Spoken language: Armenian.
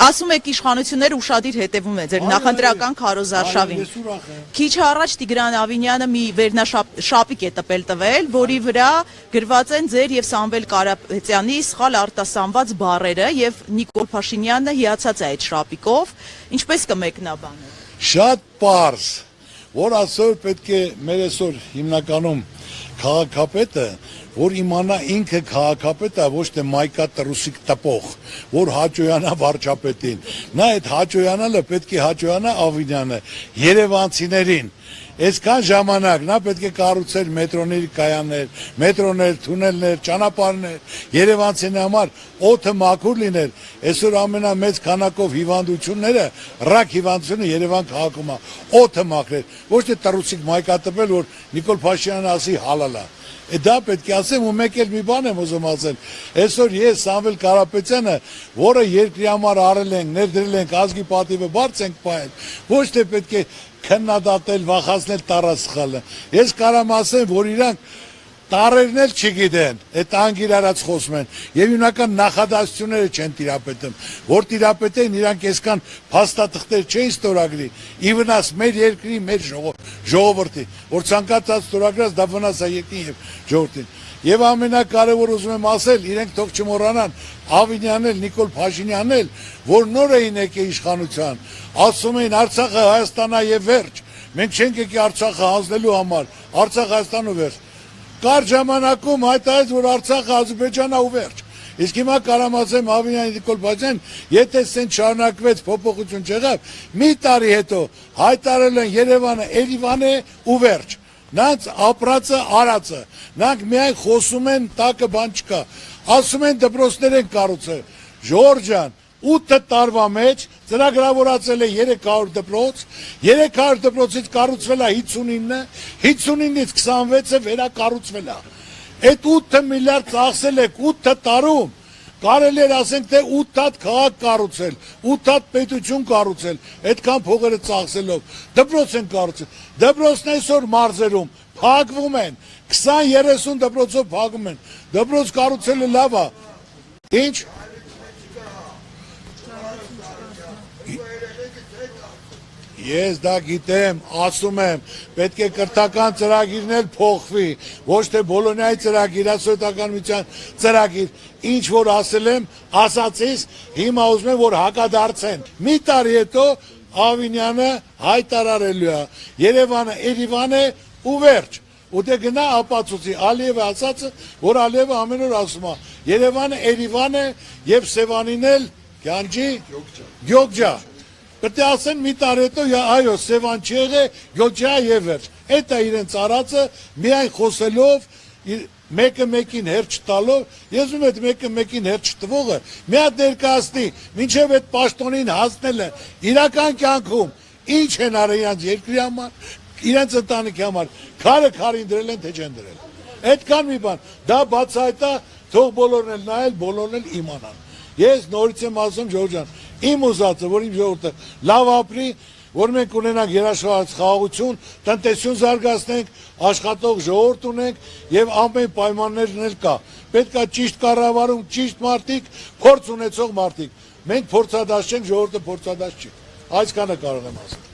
Ասում եք իշխանությունները ուշադիր հետևում է ձեր նախընտրական քարոզարշավին։ Քիչ առաջ Տիգրան Ավինյանը մի վերնաշապիկ է տվել, որի վրա գրված են ձեր եւ Սամվել Կարապետյանի սխալ արտասանված բառերը եւ Նիկոլ Փաշինյանը հիացած է այդ շապիկով, ինչպես կմեկնաբանեք։ Շատ պարզ, որ այսօր պետք է մեր այսօր հիմնականում քաղաքապետը, որ իմանա ինքը քաղաքապետ է, ոչ թե մայկա տրուսիկ տպող, որ հաճոյանա վարչապետին։ Նա այդ հաճոյանալը պետք է հաճոյանա Ավինյանը, երևանցիներին։ Այսքան ժամանակ նա պետք է կառուցել մետրոների կայաններ, մետրոներ, թունելներ, ճանապարհներ, երևանցիների համար օդը մաքուր լիներ։ Այսօր ամենամեծ քանակով հիվանդությունները, ռակ հիվանդությունը Երևան քաղաքում է, օդը մաքրել, ոչ թե տրուսիկ մայկա տպել, որ Նիկոլ Փաշինյանը ասի հալալա։ Դա պետք է ասեմ ու մեկ էլ մի բան եմ ուզում ասել։ Այսօր ես Սամվել Կարապետյանը, որը երկրի համար արել ենք, ներդրել ենք, ազգի պատիվը բարձ ենք պահել, ոչ թե պետք է քննադատել, վախացնել տառասխալը։ Ես կարամ ասեմ, որ իրանք տարերն էլ չգիտեն, այդ անգիրարած խոսում են եւ հիմնական նախադասությունները չեն տիրապետում, որ տիրապետեն իրանք այսքան փաստաթղթեր չէին ստորագրի, ի վնաս մեր երկրի, մեր ժողովրդի, որ ցանկացած ստորագրած դա վնաս է երկրին եւ ժողովրդին։ Եվ ամենակարևոր ուզում եմ ասել, իրենք թող չմոռանան Ավինյանն էլ, Նիկոլ Փաշինյանն էլ, որ նոր էին եկել իշխանության, ասում էին Արցախը Հայաստանա եւ վերջ։ Մենք չենք եկել Արցախը հանձնելու համար, Արցախ Հայաստանու վերջ։ Կար ժամանակում հայտարարեց, որ Արցախը Ադրբեջանա ու վերջ։ Իսկ հիմա կարամ ասեմ Ավինյանի Նիկոլ Փաշինյան, եթե սենց շարունակվեց փոփոխություն չեղավ, մի տարի հետո հայտարարել են Երևանը Երևան է ու վերջ։ Նրանց ապրածը արածը, նրանք միայն խոսում են, տակը բան չկա, ասում են դպրոցներ են կառուցել, Ժորժ ջան, 8 տարվա մեջ ծրագրավորացել է 300 դպրոց, 300 դպրոցից կառուցվել է 59, 59-ից 26-ը վերակառուցվել է, այդ 8 միլիարդ ծախսել եք 8 տարում, կարելի էր ասենք թե 8 հատ քաղաք կառուցել, 8 հատ պետություն կառուցել, այդքան փողերը ծախսելով, դպրոց են կառուցել, դպրոցն այսօր մարզերում փակվում են, 20-30 դպրոցով փակվում են, դպրոց կառուցելը լավ է, ինչ? Ես դա գիտեմ, ասում եմ, պետք է կրթական ծրագիրն էլ փոխվի, ոչ թե Բոլոնիայի ծրագիր, սովետականության ծրագիր, ինչ որ ասել եմ, ասացիս, հիմա ուզում եմ, որ հակադարձեն։ Մի տարի հետո Ավինյանը հայտարարելու է, Երևանը Երևան է ու վերջ։ Ու դե գնա ապացուցի, Ալիևը ասացը, որ Ալիևը ամեն օր ասում է, Երևանը Երևան է եւ Սևանին էլ Գյանջի Գյոգջա։ Պետք է ասեն մի տարի հետո, այո, Սևան չեղե, Գյոջա եւ վերջ։ Այդ է իրենց արածը, միայն խոսելով, մեկը մեկին հեր չտալով, ես ուզում եմ մեկը մեկին հեր չտվողը, մի հատ ներկայացնի, մինչեւ այդ պաշտոնին հասնելը, իրական կյանքում ինչ են արել իրենց երկրի համար, իրենց ընտանիքի համար, քարը քարին դրել են, թե չեն դրել։ Այդքան մի բան, դա բացահայտ է, թող բոլորն էլ նայել, բոլորն էլ իմանան։ Ես նորից եմ ասում Ժորժ ջան, իմ ուզածը, որ իմ ժողովուրդը լավ ապրի, որ մենք ունենանք երաշխավորած խաղաղություն, տնտեսություն զարգացնենք, աշխատող ժողովուրդ ունենք եւ ամեն պայմաններն էլ կա։ Պետք է ճիշտ կառավարում, ճիշտ մարդիկ, փորձ ունեցող մարդիկ։ Մենք փորձադաշ չենք, ժողովուրդը փորձադաշ չի։ Այսքանը կարող եմ ասել։